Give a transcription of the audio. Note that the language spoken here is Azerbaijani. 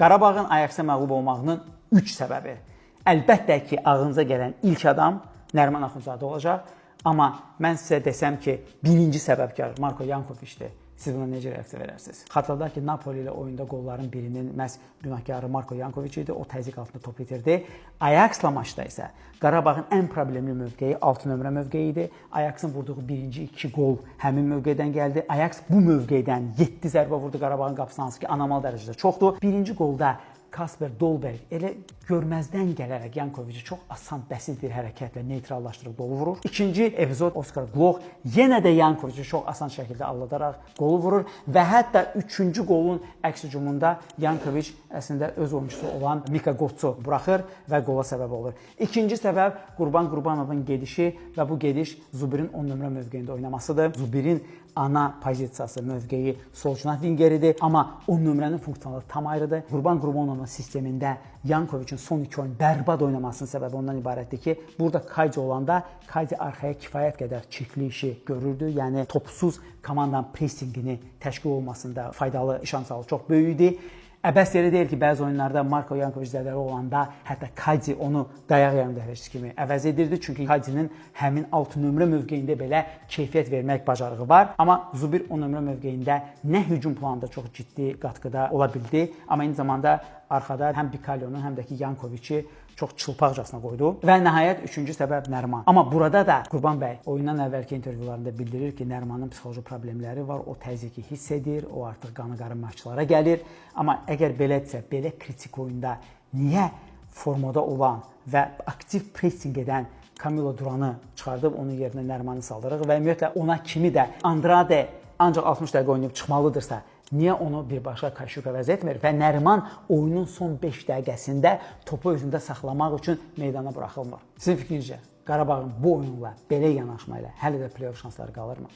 Qarabağın Ajaxa məğlub olmağının 3 səbəbi. Əlbəttə ki, ağlınıza gələn ilk adam Nəriman Axundzadə olacaq. Amma mən sizə desəm ki, birinci səbəbkar Marko Yankoviçdir. Siz buna necə reaksiya verərsiniz? Xatırladaq ki, Napoli ilə oyunda qolların birinin məhz günahkarı Marko Yankoviç idi. O təzyiq altında top itirdi. Ajaxla maçda isə Qarabağın ən problemli mövqeyi 6 nömrə mövqeyi idi. Ajaxın vurduğu birinci 2 gol həmin mövqedən gəldi. Ajax bu mövqedən 7 zərbə vurdu Qarabağın qapısına, hansı ki, anormal dərəcədə çoxdur. Birinci golda Kasper Dolberg elə görməzdən gələrək Yankoviçi çox asan, bəsit bir hərəkətlə neytrallaşdırıb golu vurur. İkinci epizod Oskar Glock yenə də Yankoviçi çox asan şəkildə aldadaraq golu vurur və hətta üçüncü golun əks hücumunda Yankoviç əslində öz oyunçusu olan Mika Gotsu buraxır və qola səbəb olur. İkinci səbəb Qurban Qurbanovun gedişi və bu gediş Zubirin 10 nömrə mövqeyində oynamasıdır. Zubirin ana pozisiyası, mövqeyi sol cinah vingeridir, amma 10 nömrənin funksiyalı tam ayrıdır. Qurban Qurbanovun sistemində Yankoviçin son 2 oyun bərbad oynamasının səbəbi ondan ibarətdir ki, burada Kaydi olanda Kaydi arxaya kifayət qədər çirkli işi görürdü. Yəni topsuz komandanın pressingini təşkil olmasında faydalı şansı çox böyük idi. Əbəs yeri deyil ki, bəzi oyunlarda Marko Yankoviç zədəli olanda hətta Kaydi onu dayaq yarımdəfəçisi kimi əvəz edirdi. Çünki Kaydinin həmin 6 nömrə mövqeyində belə keyfiyyət vermək bacarığı var. Amma Zubir 10 nömrə mövqeyində nə hücum planında çox ciddi qatqıda ola bildi, amma eyni zamanda arxada həm Bikalyonu, həm də ki Yankoviçi çox çılpaqcasına qoydu. Və nəhayət üçüncü səbəb Nəriman. Amma burada da Qurban bəy oyundan əvvəlki intervyularında bildirir ki, Nərimanın psixoloji problemləri var, o təzyiqi hiss edir, o artıq qanı maçlara gəlir. Amma əgər belədirsə, belə kritik oyunda niyə formada olan və aktiv pressing edən Camilo Duranı çıxardıb onun yerinə Nərimanı saldırır və ümumiyyətlə ona kimi də Andrade ancaq 60 dəqiqə oynayıb çıxmalıdırsa, niyə onu birbaşa Kaşuk əvəz etmir və Nəriman oyunun son 5 dəqiqəsində topu özündə saxlamaq üçün meydana buraxılmır? Sizin fikrincə Qarabağın bu oyunla, belə yanaşmayla hələ də play-off şansları qalırmı?